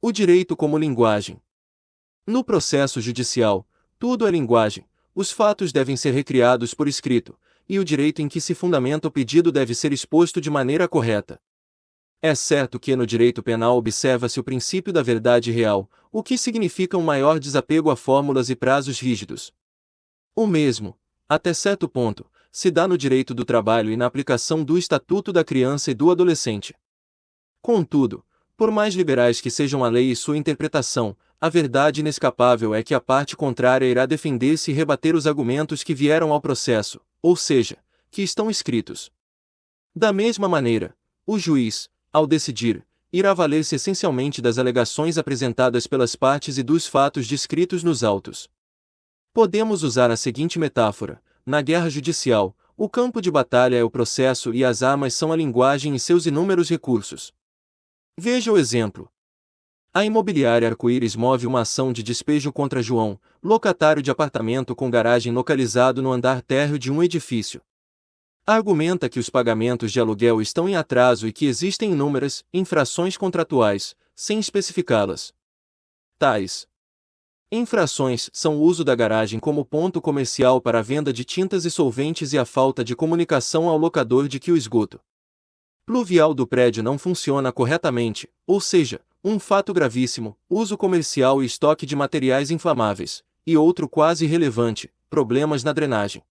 O direito como linguagem. No processo judicial, tudo é linguagem, os fatos devem ser recriados por escrito, e o direito em que se fundamenta o pedido deve ser exposto de maneira correta. É certo que no direito penal observa-se o princípio da verdade real, o que significa um maior desapego a fórmulas e prazos rígidos. O mesmo, até certo ponto, se dá no direito do trabalho e na aplicação do Estatuto da Criança e do Adolescente. Contudo, por mais liberais que sejam a lei e sua interpretação, a verdade inescapável é que a parte contrária irá defender-se e rebater os argumentos que vieram ao processo, ou seja, que estão escritos. Da mesma maneira, o juiz, ao decidir, irá valer-se essencialmente das alegações apresentadas pelas partes e dos fatos descritos nos autos. Podemos usar a seguinte metáfora: na guerra judicial, o campo de batalha é o processo e as armas são a linguagem e seus inúmeros recursos. Veja o exemplo. A imobiliária Arco-Íris move uma ação de despejo contra João, locatário de apartamento com garagem localizado no andar térreo de um edifício. Argumenta que os pagamentos de aluguel estão em atraso e que existem inúmeras infrações contratuais, sem especificá-las. Tais infrações são o uso da garagem como ponto comercial para a venda de tintas e solventes e a falta de comunicação ao locador de que o esgoto pluvial do prédio não funciona corretamente, ou seja, um fato gravíssimo, uso comercial e estoque de materiais inflamáveis, e outro quase irrelevante, problemas na drenagem.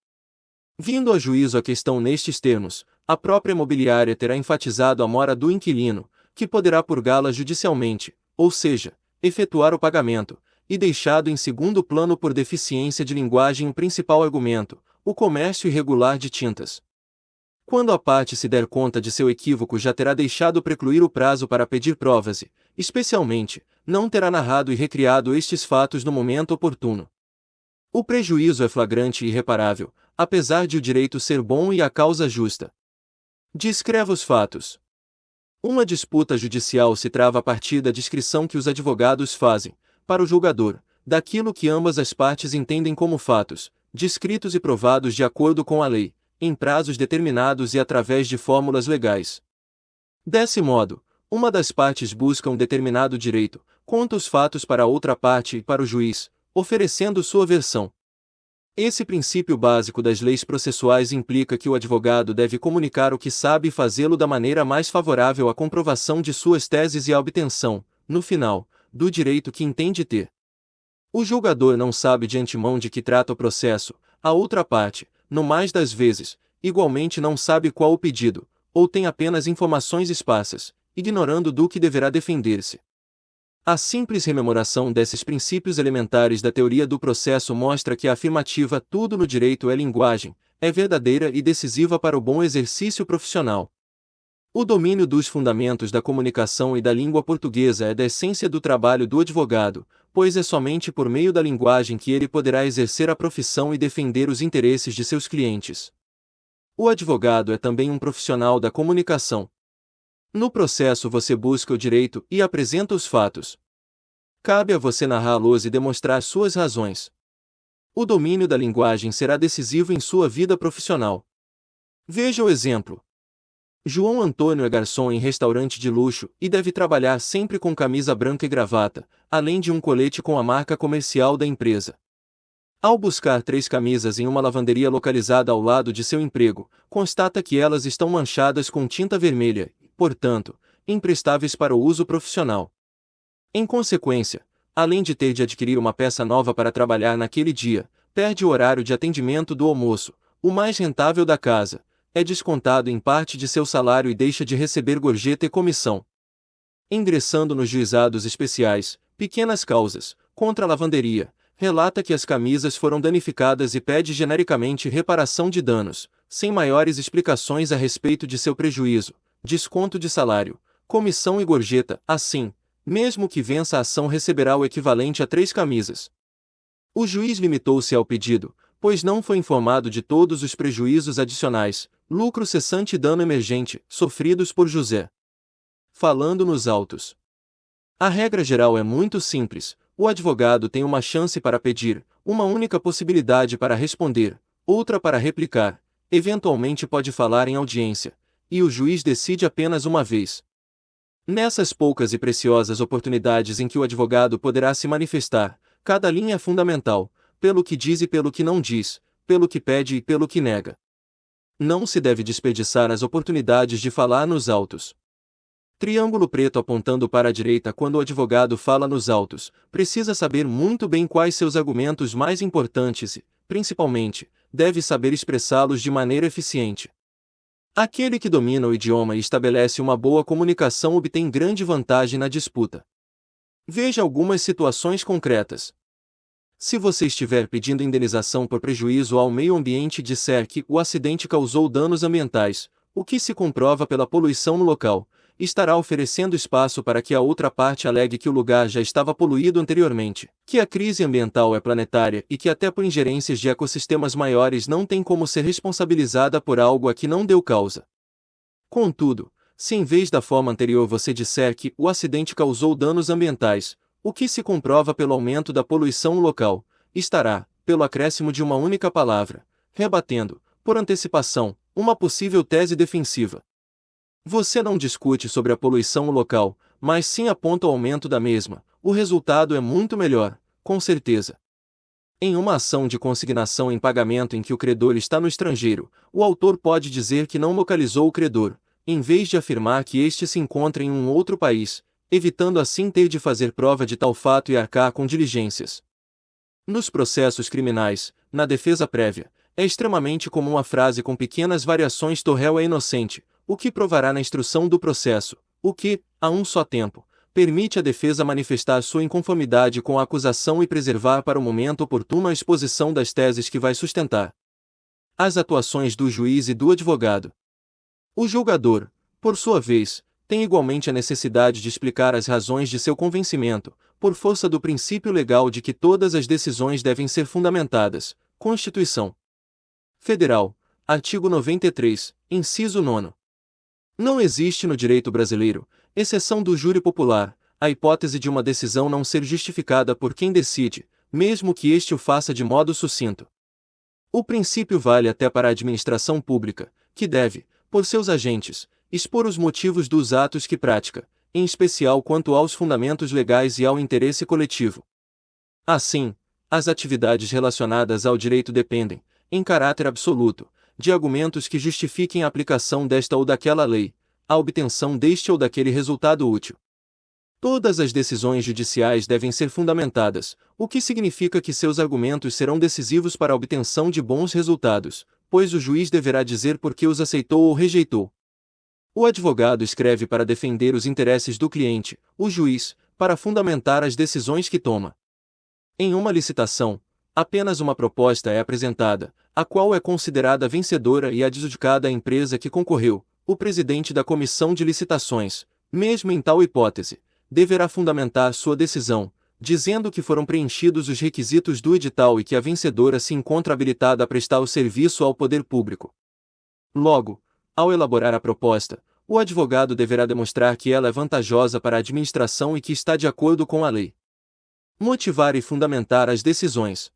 Vindo a juízo a questão nestes termos, a própria imobiliária terá enfatizado a mora do inquilino, que poderá purgá-la judicialmente, ou seja, efetuar o pagamento, e deixado em segundo plano por deficiência de linguagem o principal argumento, o comércio irregular de tintas. Quando a parte se der conta de seu equívoco, já terá deixado precluir o prazo para pedir provas e, especialmente, não terá narrado e recriado estes fatos no momento oportuno. O prejuízo é flagrante e irreparável, apesar de o direito ser bom e a causa justa. Descreva os fatos. Uma disputa judicial se trava a partir da descrição que os advogados fazem, para o julgador, daquilo que ambas as partes entendem como fatos, descritos e provados de acordo com a lei, em prazos determinados e através de fórmulas legais. Desse modo, uma das partes busca um determinado direito, conta os fatos para a outra parte e para o juiz, oferecendo sua versão. Esse princípio básico das leis processuais implica que o advogado deve comunicar o que sabe e fazê-lo da maneira mais favorável à comprovação de suas teses e à obtenção, no final, do direito que entende ter. O julgador não sabe de antemão de que trata o processo, a outra parte, no mais das vezes, igualmente não sabe qual o pedido, ou tem apenas informações esparsas, ignorando do que deverá defender-se. A simples rememoração desses princípios elementares da teoria do processo mostra que a afirmativa "tudo no direito é linguagem" é verdadeira e decisiva para o bom exercício profissional. O domínio dos fundamentos da comunicação e da língua portuguesa é da essência do trabalho do advogado, pois é somente por meio da linguagem que ele poderá exercer a profissão e defender os interesses de seus clientes. O advogado é também um profissional da comunicação. No processo você busca o direito e apresenta os fatos. Cabe a você narrá-los e demonstrar suas razões. O domínio da linguagem será decisivo em sua vida profissional. Veja o exemplo. João Antônio é garçom em restaurante de luxo e deve trabalhar sempre com camisa branca e gravata, além de um colete com a marca comercial da empresa. Ao buscar 3 camisas em uma lavanderia localizada ao lado de seu emprego, constata que elas estão manchadas com tinta vermelha e, portanto, imprestáveis para o uso profissional. Em consequência, além de ter de adquirir uma peça nova para trabalhar naquele dia, perde o horário de atendimento do almoço, o mais rentável da casa, é descontado em parte de seu salário e deixa de receber gorjeta e comissão. Ingressando nos juizados especiais, pequenas causas, contra a lavanderia, relata que as camisas foram danificadas e pede genericamente reparação de danos, sem maiores explicações a respeito de seu prejuízo, desconto de salário, comissão e gorjeta. Assim, mesmo que vença a ação, receberá o equivalente a 3 camisas. O juiz limitou-se ao pedido, pois não foi informado de todos os prejuízos adicionais, lucro cessante e dano emergente, sofridos por José. Falando nos autos. A regra geral é muito simples: o advogado tem uma chance para pedir, uma única possibilidade para responder, outra para replicar, eventualmente pode falar em audiência, e o juiz decide apenas uma vez. Nessas poucas e preciosas oportunidades em que o advogado poderá se manifestar, cada linha é fundamental, pelo que diz e pelo que não diz, pelo que pede e pelo que nega. Não se deve desperdiçar as oportunidades de falar nos autos. Triângulo preto apontando para a direita. Quando o advogado fala nos autos, precisa saber muito bem quais seus argumentos mais importantes e, principalmente, deve saber expressá-los de maneira eficiente. Aquele que domina o idioma e estabelece uma boa comunicação obtém grande vantagem na disputa. Veja algumas situações concretas. Se você estiver pedindo indenização por prejuízo ao meio ambiente e disser que o acidente causou danos ambientais, o que se comprova pela poluição no local, estará oferecendo espaço para que a outra parte alegue que o lugar já estava poluído anteriormente, que a crise ambiental é planetária e que até por ingerências de ecossistemas maiores não tem como ser responsabilizada por algo a que não deu causa. Contudo, se em vez da forma anterior você disser que o acidente causou danos ambientais, o que se comprova pelo aumento da poluição no local, estará, pelo acréscimo de uma única palavra, rebatendo, por antecipação, uma possível tese defensiva. Você não discute sobre a poluição no local, mas sim aponta o aumento da mesma. O resultado é muito melhor, com certeza. Em uma ação de consignação em pagamento em que o credor está no estrangeiro, o autor pode dizer que não localizou o credor, em vez de afirmar que este se encontra em um outro país, evitando assim ter de fazer prova de tal fato e arcar com diligências. Nos processos criminais, na defesa prévia, é extremamente comum a frase com pequenas variações: "o réu é inocente", o que provará na instrução do processo, o que, a um só tempo, permite à defesa manifestar sua inconformidade com a acusação e preservar para o momento oportuno a exposição das teses que vai sustentar. As atuações do juiz e do advogado. O julgador, por sua vez, tem igualmente a necessidade de explicar as razões de seu convencimento, por força do princípio legal de que todas as decisões devem ser fundamentadas. Constituição Federal, artigo 93, inciso 9. Não existe no direito brasileiro, exceção do júri popular, a hipótese de uma decisão não ser justificada por quem decide, mesmo que este o faça de modo sucinto. O princípio vale até para a administração pública, que deve, por seus agentes, expor os motivos dos atos que pratica, em especial quanto aos fundamentos legais e ao interesse coletivo. Assim, as atividades relacionadas ao direito dependem, em caráter absoluto, de argumentos que justifiquem a aplicação desta ou daquela lei, a obtenção deste ou daquele resultado útil. Todas as decisões judiciais devem ser fundamentadas, o que significa que seus argumentos serão decisivos para a obtenção de bons resultados, pois o juiz deverá dizer por que os aceitou ou rejeitou. O advogado escreve para defender os interesses do cliente, o juiz, para fundamentar as decisões que toma. Em uma licitação, apenas uma proposta é apresentada, a qual é considerada vencedora e adjudicada à empresa que concorreu. O presidente da comissão de licitações, mesmo em tal hipótese, deverá fundamentar sua decisão, dizendo que foram preenchidos os requisitos do edital e que a vencedora se encontra habilitada a prestar o serviço ao poder público. Logo, ao elaborar a proposta, o advogado deverá demonstrar que ela é vantajosa para a administração e que está de acordo com a lei. Motivar e fundamentar as decisões.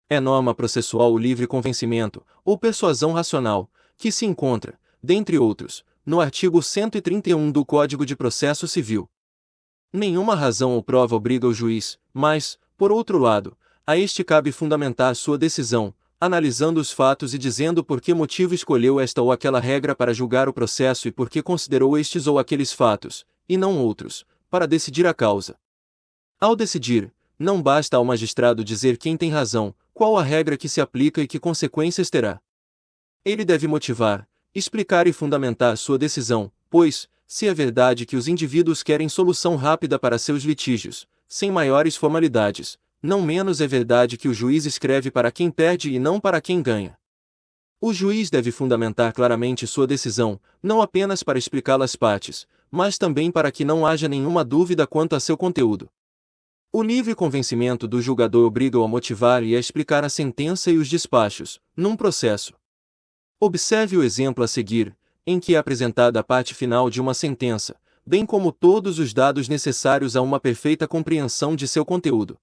É norma processual o livre convencimento, ou persuasão racional, que se encontra, dentre outros, no artigo 131 do Código de Processo Civil. Nenhuma razão ou prova obriga o juiz, mas, por outro lado, a este cabe fundamentar sua decisão, analisando os fatos e dizendo por que motivo escolheu esta ou aquela regra para julgar o processo e por que considerou estes ou aqueles fatos, e não outros, para decidir a causa. Ao decidir, não basta ao magistrado dizer quem tem razão, qual a regra que se aplica e que consequências terá. Ele deve motivar, explicar e fundamentar sua decisão, pois, se é verdade que os indivíduos querem solução rápida para seus litígios, sem maiores formalidades, não menos é verdade que o juiz escreve para quem perde e não para quem ganha. O juiz deve fundamentar claramente sua decisão, não apenas para explicá-la às partes, mas também para que não haja nenhuma dúvida quanto a seu conteúdo. O livre convencimento do julgador obriga-o a motivar e a explicar a sentença e os despachos, num processo. Observe o exemplo a seguir, em que é apresentada a parte final de uma sentença, bem como todos os dados necessários a uma perfeita compreensão de seu conteúdo.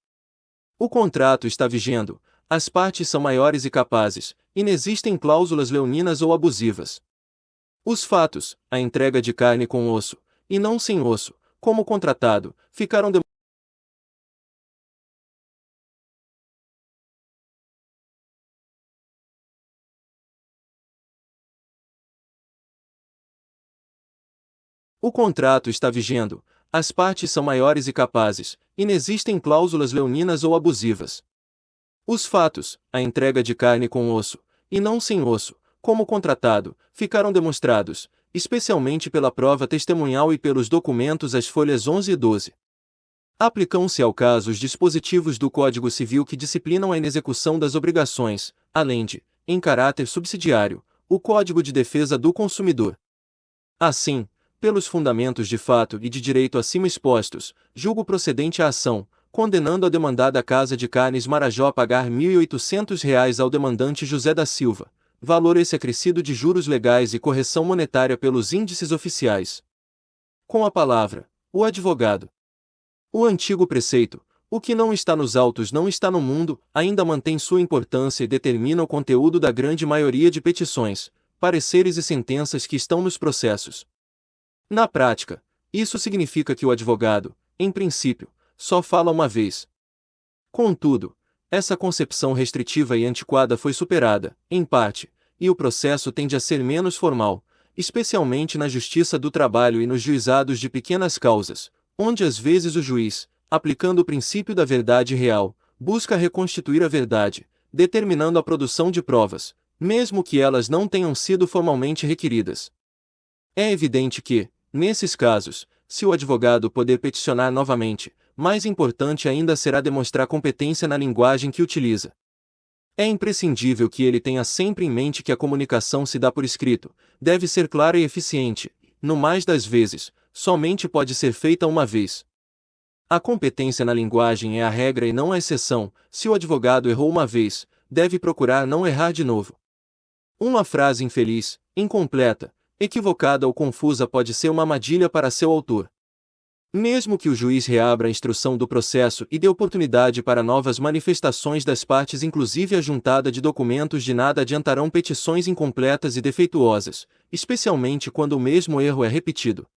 O contrato está vigendo, as partes são maiores e capazes, inexistem cláusulas leoninas ou abusivas. Os fatos, a entrega de carne com osso, e não sem osso, como contratado, ficaram O contrato está vigendo, as partes são maiores e capazes, e não existem cláusulas leoninas ou abusivas. Os fatos, a entrega de carne com osso, e não sem osso, como contratado, ficaram demonstrados, especialmente pela prova testemunhal e pelos documentos às folhas 11 e 12. Aplicam-se ao caso os dispositivos do Código Civil que disciplinam a inexecução das obrigações, além de, em caráter subsidiário, o Código de Defesa do Consumidor. Assim, pelos fundamentos de fato e de direito acima expostos, julgo procedente a ação, condenando a demandada Casa de Carnes Marajó a pagar R$ 1.800 ao demandante José da Silva, valor esse acrescido de juros legais e correção monetária pelos índices oficiais. Com a palavra, o advogado. O antigo preceito, o que não está nos autos não está no mundo, ainda mantém sua importância e determina o conteúdo da grande maioria de petições, pareceres e sentenças que estão nos processos. Na prática, isso significa que o advogado, em princípio, só fala uma vez. Contudo, essa concepção restritiva e antiquada foi superada, em parte, e o processo tende a ser menos formal, especialmente na justiça do trabalho e nos juizados de pequenas causas, onde às vezes o juiz, aplicando o princípio da verdade real, busca reconstituir a verdade, determinando a produção de provas, mesmo que elas não tenham sido formalmente requeridas. É evidente que, nesses casos, se o advogado poder peticionar novamente, mais importante ainda será demonstrar competência na linguagem que utiliza. É imprescindível que ele tenha sempre em mente que a comunicação se dá por escrito, deve ser clara e eficiente, no mais das vezes, somente pode ser feita uma vez. A competência na linguagem é a regra e não a exceção. Se o advogado errou uma vez, deve procurar não errar de novo. Uma frase infeliz, incompleta, equivocada ou confusa pode ser uma armadilha para seu autor. Mesmo que o juiz reabra a instrução do processo e dê oportunidade para novas manifestações das partes, inclusive a juntada de documentos, de nada adiantarão petições incompletas e defeituosas, especialmente quando o mesmo erro é repetido.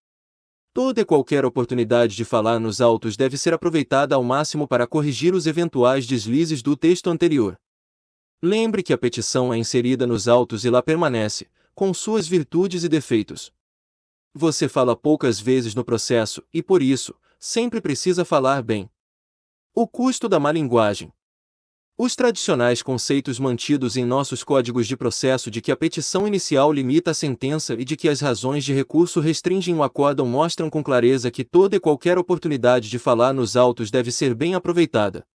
Toda e qualquer oportunidade de falar nos autos deve ser aproveitada ao máximo para corrigir os eventuais deslizes do texto anterior. Lembre que a petição é inserida nos autos e lá permanece, com suas virtudes e defeitos. Você fala poucas vezes no processo e, por isso, sempre precisa falar bem. O custo da má linguagem. Os tradicionais conceitos mantidos em nossos códigos de processo de que a petição inicial limita a sentença e de que as razões de recurso restringem o acórdão mostram com clareza que toda e qualquer oportunidade de falar nos autos deve ser bem aproveitada.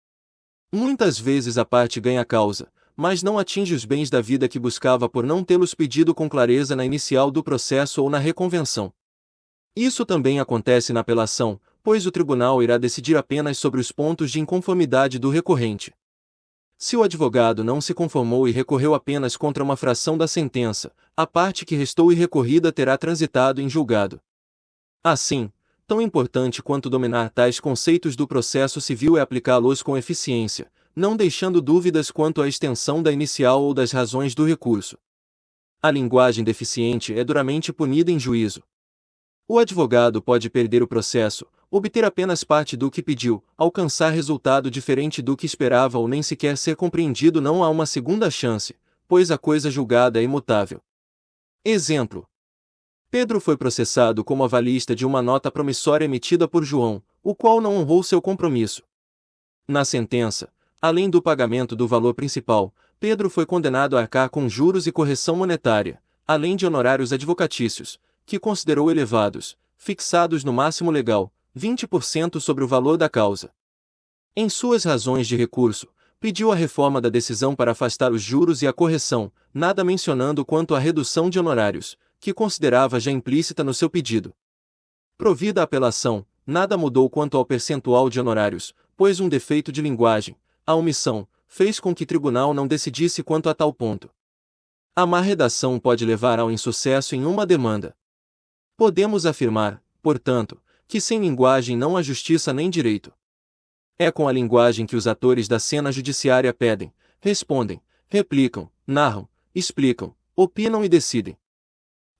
Muitas vezes a parte ganha a causa, mas não atinge os bens da vida que buscava por não tê-los pedido com clareza na inicial do processo ou na reconvenção. Isso também acontece na apelação, pois o tribunal irá decidir apenas sobre os pontos de inconformidade do recorrente. Se o advogado não se conformou e recorreu apenas contra uma fração da sentença, a parte que restou irrecorrida terá transitado em julgado. Assim, tão importante quanto dominar tais conceitos do processo civil é aplicá-los com eficiência, não deixando dúvidas quanto à extensão da inicial ou das razões do recurso. A linguagem deficiente é duramente punida em juízo. O advogado pode perder o processo, obter apenas parte do que pediu, alcançar resultado diferente do que esperava ou nem sequer ser compreendido. Não há uma segunda chance, pois a coisa julgada é imutável. Exemplo: Pedro foi processado como avalista de uma nota promissória emitida por João, o qual não honrou seu compromisso. Na sentença, além do pagamento do valor principal, Pedro foi condenado a arcar com juros e correção monetária, além de honorários advocatícios, que considerou elevados, fixados no máximo legal, 20% sobre o valor da causa. Em suas razões de recurso, pediu a reforma da decisão para afastar os juros e a correção, nada mencionando quanto à redução de honorários, que considerava já implícita no seu pedido. Provida a apelação, nada mudou quanto ao percentual de honorários, pois um defeito de linguagem, a omissão, fez com que o tribunal não decidisse quanto a tal ponto. A má redação pode levar ao insucesso em uma demanda. Podemos afirmar, portanto, que sem linguagem não há justiça nem direito. É com a linguagem que os atores da cena judiciária pedem, respondem, replicam, narram, explicam, opinam e decidem.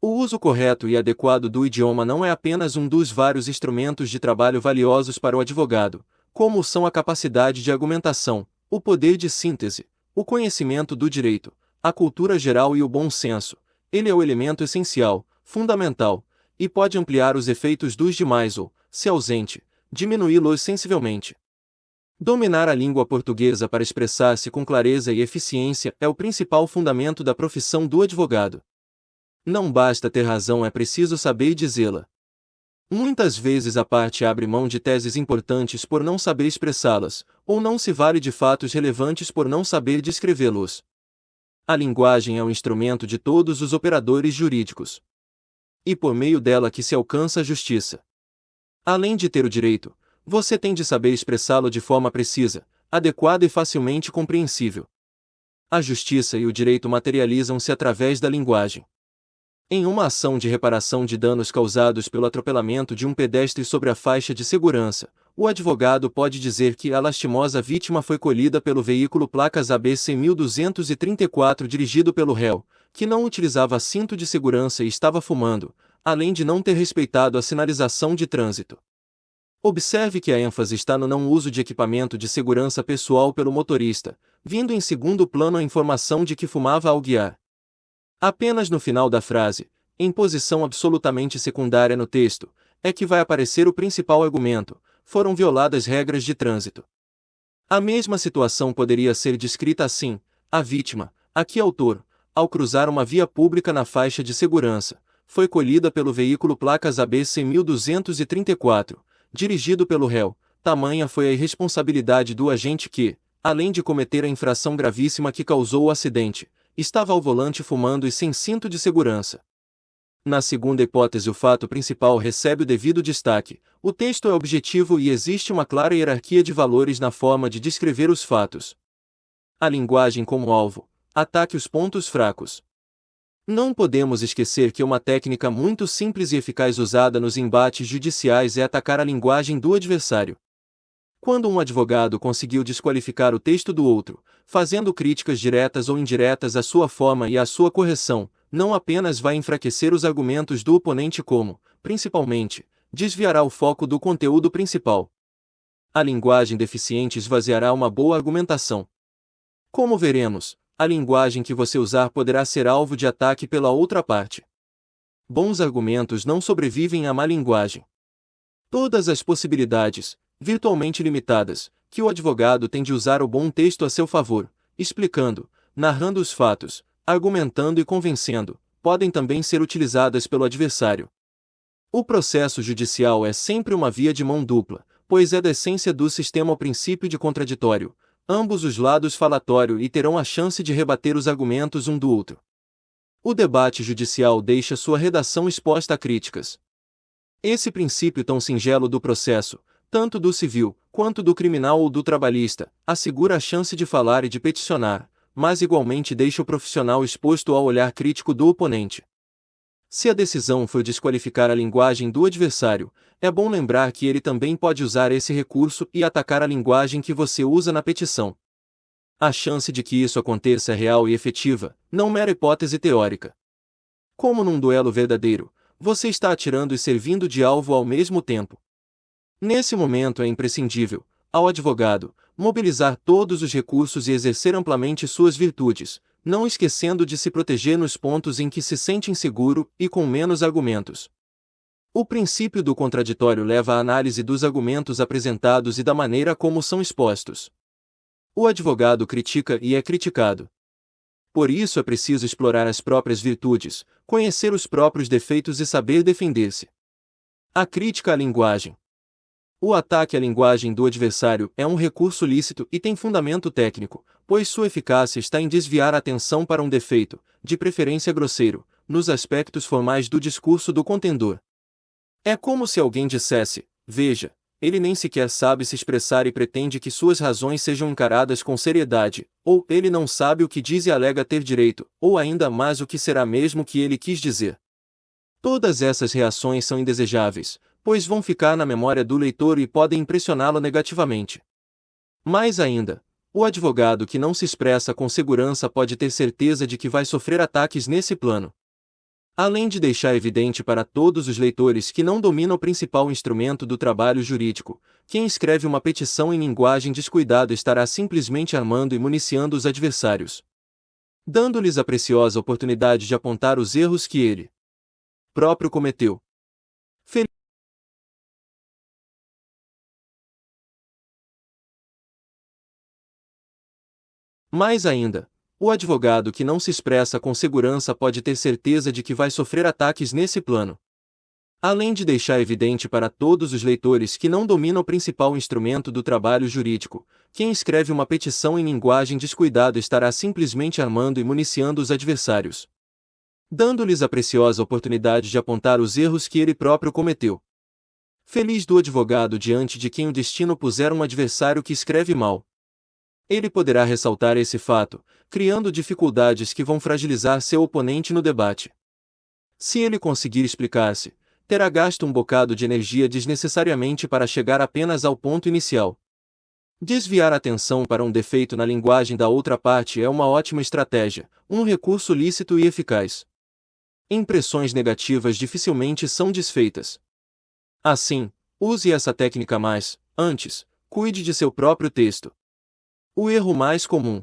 O uso correto e adequado do idioma não é apenas um dos vários instrumentos de trabalho valiosos para o advogado, como são a capacidade de argumentação, o poder de síntese, o conhecimento do direito, a cultura geral e o bom senso. Ele é o elemento essencial, fundamental, e pode ampliar os efeitos dos demais ou, se ausente, diminuí-los sensivelmente. Dominar a língua portuguesa para expressar-se com clareza e eficiência é o principal fundamento da profissão do advogado. Não basta ter razão, é preciso saber dizê-la. Muitas vezes a parte abre mão de teses importantes por não saber expressá-las, ou não se vale de fatos relevantes por não saber descrevê-los. A linguagem é o instrumento de todos os operadores jurídicos. E por meio dela que se alcança a justiça. Além de ter o direito, você tem de saber expressá-lo de forma precisa, adequada e facilmente compreensível. A justiça e o direito materializam-se através da linguagem. Em uma ação de reparação de danos causados pelo atropelamento de um pedestre sobre a faixa de segurança, o advogado pode dizer que a lastimosa vítima foi colhida pelo veículo placas ABC 1234 dirigido pelo réu, que não utilizava cinto de segurança e estava fumando, além de não ter respeitado a sinalização de trânsito. Observe que a ênfase está no não uso de equipamento de segurança pessoal pelo motorista, vindo em segundo plano a informação de que fumava ao guiar. Apenas no final da frase, em posição absolutamente secundária no texto, é que vai aparecer o principal argumento: foram violadas regras de trânsito. A mesma situação poderia ser descrita assim: a vítima, aqui autor, ao cruzar uma via pública na faixa de segurança, foi colhida pelo veículo placas ABC 1234, dirigido pelo réu. Tamanha foi a irresponsabilidade do agente que, além de cometer a infração gravíssima que causou o acidente, estava ao volante fumando e sem cinto de segurança. Na segunda hipótese, o fato principal recebe o devido destaque, o texto é objetivo e existe uma clara hierarquia de valores na forma de descrever os fatos. A linguagem como alvo, ataque os pontos fracos. Não podemos esquecer que uma técnica muito simples e eficaz usada nos embates judiciais é atacar a linguagem do adversário. Quando um advogado conseguiu desqualificar o texto do outro, fazendo críticas diretas ou indiretas à sua forma e à sua correção, não apenas vai enfraquecer os argumentos do oponente como, principalmente, desviará o foco do conteúdo principal. A linguagem deficiente esvaziará uma boa argumentação. Como veremos, a linguagem que você usar poderá ser alvo de ataque pela outra parte. Bons argumentos não sobrevivem à má linguagem. Todas as possibilidades, virtualmente limitadas, que o advogado tem de usar o bom texto a seu favor, explicando, narrando os fatos, argumentando e convencendo, podem também ser utilizadas pelo adversário. O processo judicial é sempre uma via de mão dupla, pois é da essência do sistema o princípio de contraditório. Ambos os lados falatório e terão a chance de rebater os argumentos um do outro. O debate judicial deixa sua redação exposta a críticas. Esse princípio tão singelo do processo, tanto do civil, quanto do criminal ou do trabalhista, assegura a chance de falar e de peticionar, mas igualmente deixa o profissional exposto ao olhar crítico do oponente. Se a decisão for desqualificar a linguagem do adversário, é bom lembrar que ele também pode usar esse recurso e atacar a linguagem que você usa na petição. A chance de que isso aconteça é real e efetiva, não mera hipótese teórica. Como num duelo verdadeiro, você está atirando e servindo de alvo ao mesmo tempo. Nesse momento é imprescindível, ao advogado, mobilizar todos os recursos e exercer amplamente suas virtudes, não esquecendo de se proteger nos pontos em que se sente inseguro e com menos argumentos. O princípio do contraditório leva à análise dos argumentos apresentados e da maneira como são expostos. O advogado critica e é criticado. Por isso é preciso explorar as próprias virtudes, conhecer os próprios defeitos e saber defender-se. A crítica à linguagem. O ataque à linguagem do adversário é um recurso lícito e tem fundamento técnico, pois sua eficácia está em desviar a atenção para um defeito, de preferência grosseiro, nos aspectos formais do discurso do contendor. É como se alguém dissesse: veja, ele nem sequer sabe se expressar e pretende que suas razões sejam encaradas com seriedade, ou ele não sabe o que diz e alega ter direito, ou ainda mais o que será mesmo que ele quis dizer. Todas essas reações são indesejáveis, pois vão ficar na memória do leitor e podem impressioná-lo negativamente. Mais ainda, o advogado que não se expressa com segurança pode ter certeza de que vai sofrer ataques nesse plano. Além de deixar evidente para todos os leitores que não domina o principal instrumento do trabalho jurídico, quem escreve uma petição em linguagem descuidada estará simplesmente armando e municiando os adversários, dando-lhes a preciosa oportunidade de apontar os erros que ele próprio cometeu. Mais ainda, o advogado que não se expressa com segurança pode ter certeza de que vai sofrer ataques nesse plano. Além de deixar evidente para todos os leitores que não domina o principal instrumento do trabalho jurídico, quem escreve uma petição em linguagem descuidada estará simplesmente armando e municiando os adversários, dando-lhes a preciosa oportunidade de apontar os erros que ele próprio cometeu. Feliz do advogado diante de quem o destino puser um adversário que escreve mal. Ele poderá ressaltar esse fato, criando dificuldades que vão fragilizar seu oponente no debate. Se ele conseguir explicar-se, terá gasto um bocado de energia desnecessariamente para chegar apenas ao ponto inicial. Desviar a atenção para um defeito na linguagem da outra parte é uma ótima estratégia, um recurso lícito e eficaz. Impressões negativas dificilmente são desfeitas. Assim, use essa técnica mais, antes, cuide de seu próprio texto. O erro mais comum.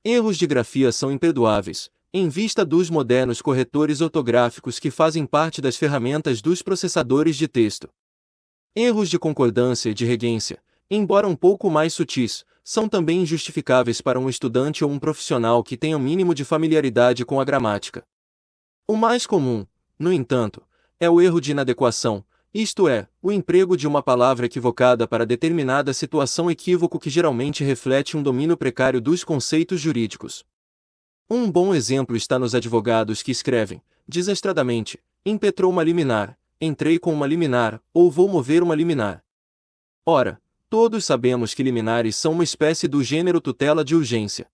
Erros de grafia são imperdoáveis, em vista dos modernos corretores ortográficos que fazem parte das ferramentas dos processadores de texto. Erros de concordância e de regência, embora um pouco mais sutis, são também injustificáveis para um estudante ou um profissional que tenha um mínimo de familiaridade com a gramática. O mais comum, no entanto, é o erro de inadequação, isto é, o emprego de uma palavra equivocada para determinada situação, equívoco que geralmente reflete um domínio precário dos conceitos jurídicos. Um bom exemplo está nos advogados que escrevem, desastradamente, impetrou uma liminar, entrei com uma liminar, ou vou mover uma liminar. Ora, todos sabemos que liminares são uma espécie do gênero tutela de urgência.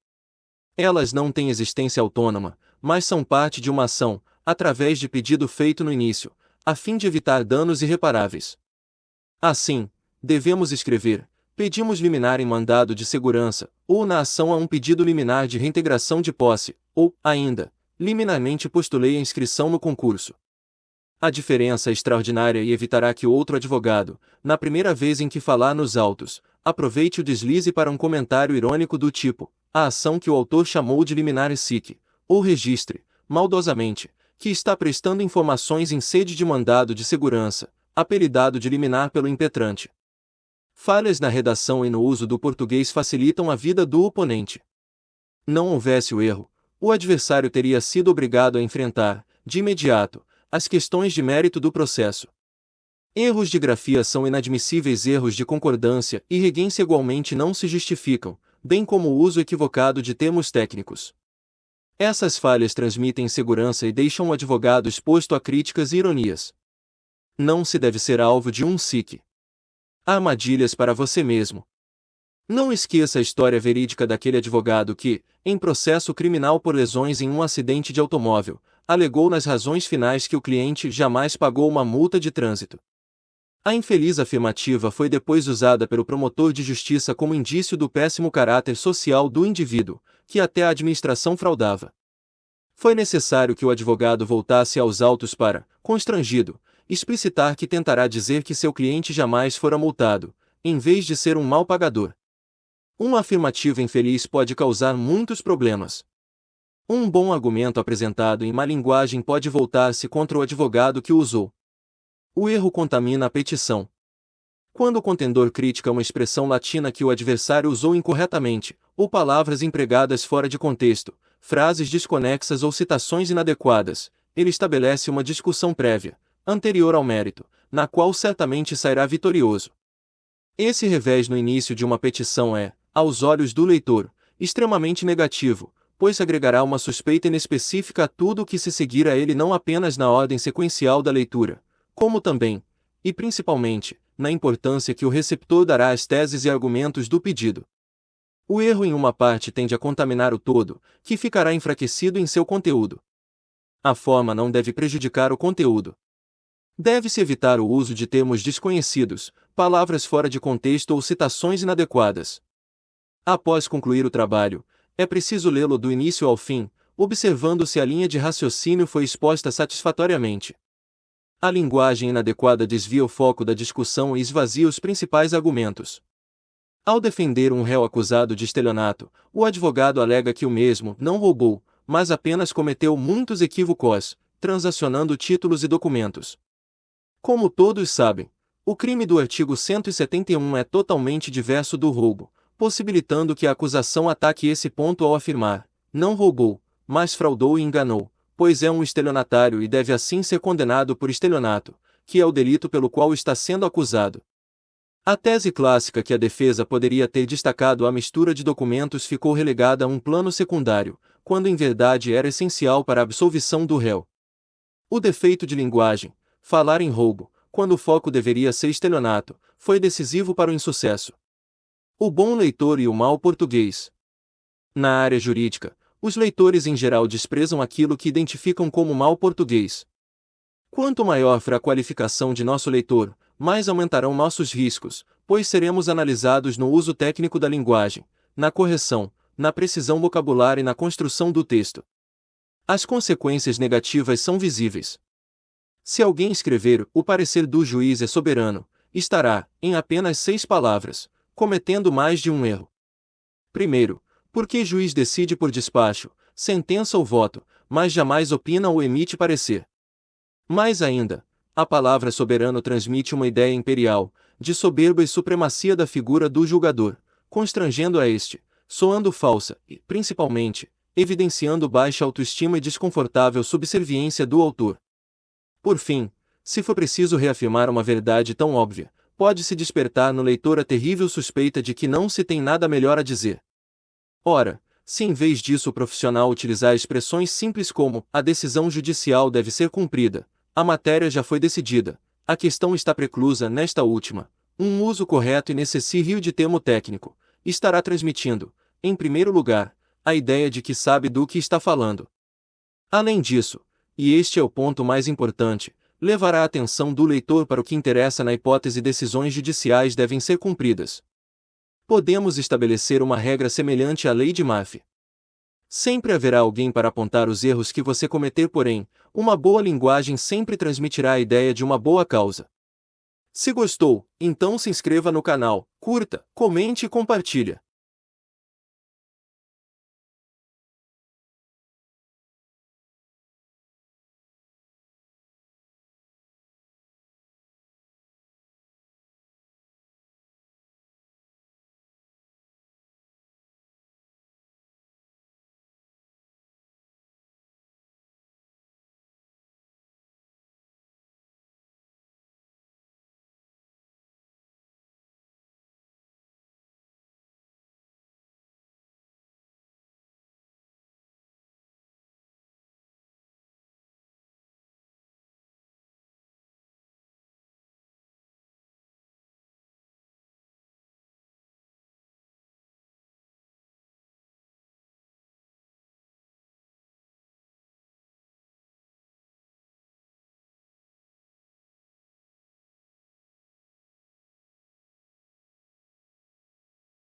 Elas não têm existência autônoma, mas são parte de uma ação, através de pedido feito no início, a fim de evitar danos irreparáveis. Assim, devemos escrever, pedimos liminar em mandado de segurança, ou na ação a um pedido liminar de reintegração de posse, ou, ainda, liminarmente postulei a inscrição no concurso. A diferença é extraordinária e evitará que outro advogado, na primeira vez em que falar nos autos, aproveite o deslize para um comentário irônico do tipo, a ação que o autor chamou de liminar SIC, ou registre, maldosamente, que está prestando informações em sede de mandado de segurança, apelidado de liminar pelo impetrante. Falhas na redação e no uso do português facilitam a vida do oponente. Não houvesse o erro, o adversário teria sido obrigado a enfrentar, de imediato, as questões de mérito do processo. Erros de grafia são inadmissíveis, erros de concordância e regência igualmente não se justificam, bem como o uso equivocado de termos técnicos. Essas falhas transmitem insegurança e deixam o advogado exposto a críticas e ironias. Não se deve ser alvo de um SIC. Armadilhas para você mesmo. Não esqueça a história verídica daquele advogado que, em processo criminal por lesões em um acidente de automóvel, alegou nas razões finais que o cliente jamais pagou uma multa de trânsito. A infeliz afirmativa foi depois usada pelo promotor de justiça como indício do péssimo caráter social do indivíduo, que até a administração fraudava. Foi necessário que o advogado voltasse aos autos para, constrangido, explicitar que tentará dizer que seu cliente jamais fora multado, em vez de ser um mau pagador. Uma afirmativa infeliz pode causar muitos problemas. Um bom argumento apresentado em má linguagem pode voltar-se contra o advogado que o usou. O erro contamina a petição. Quando o contendor critica uma expressão latina que o adversário usou incorretamente, ou palavras empregadas fora de contexto, frases desconexas ou citações inadequadas, ele estabelece uma discussão prévia, anterior ao mérito, na qual certamente sairá vitorioso. Esse revés no início de uma petição é, aos olhos do leitor, extremamente negativo, pois agregará uma suspeita inespecífica a tudo o que se seguir a ele, não apenas na ordem sequencial da leitura, como também, e principalmente, na importância que o receptor dará às teses e argumentos do pedido. O erro em uma parte tende a contaminar o todo, que ficará enfraquecido em seu conteúdo. A forma não deve prejudicar o conteúdo. Deve-se evitar o uso de termos desconhecidos, palavras fora de contexto ou citações inadequadas. Após concluir o trabalho, é preciso lê-lo do início ao fim, observando se a linha de raciocínio foi exposta satisfatoriamente. A linguagem inadequada desvia o foco da discussão e esvazia os principais argumentos. Ao defender um réu acusado de estelionato, o advogado alega que o mesmo não roubou, mas apenas cometeu muitos equívocos, transacionando títulos e documentos. Como todos sabem, o crime do artigo 171 é totalmente diverso do roubo, possibilitando que a acusação ataque esse ponto ao afirmar: não roubou, mas fraudou e enganou, pois é um estelionatário e deve assim ser condenado por estelionato, que é o delito pelo qual está sendo acusado. A tese clássica que a defesa poderia ter destacado a mistura de documentos ficou relegada a um plano secundário, quando em verdade era essencial para a absolvição do réu. O defeito de linguagem, falar em roubo, quando o foco deveria ser estelionato, foi decisivo para o insucesso. O bom leitor e o mau português. Na área jurídica, os leitores em geral desprezam aquilo que identificam como mau português. Quanto maior for a qualificação de nosso leitor, mais aumentarão nossos riscos, pois seremos analisados no uso técnico da linguagem, na correção, na precisão vocabular e na construção do texto. As consequências negativas são visíveis. Se alguém escrever "o parecer do juiz é soberano", estará, em apenas 6 palavras, cometendo mais de um erro. Primeiro, porque juiz decide por despacho, sentença ou voto, mas jamais opina ou emite parecer. Mais ainda, a palavra soberano transmite uma ideia imperial, de soberba e supremacia da figura do julgador, constrangendo a este, soando falsa e, principalmente, evidenciando baixa autoestima e desconfortável subserviência do autor. Por fim, se for preciso reafirmar uma verdade tão óbvia, pode-se despertar no leitor a terrível suspeita de que não se tem nada melhor a dizer. Ora, se em vez disso o profissional utilizar expressões simples como "a decisão judicial deve ser cumprida", "a matéria já foi decidida", "a questão está preclusa nesta última", um uso correto e necessário de termo técnico, estará transmitindo, em primeiro lugar, a ideia de que sabe do que está falando. Além disso, e este é o ponto mais importante, levará a atenção do leitor para o que interessa na hipótese decisões judiciais devem ser cumpridas. Podemos estabelecer uma regra semelhante à lei de Murphy. Sempre haverá alguém para apontar os erros que você cometer, porém, uma boa linguagem sempre transmitirá a ideia de uma boa causa. Se gostou, então se inscreva no canal, curta, comente e compartilha.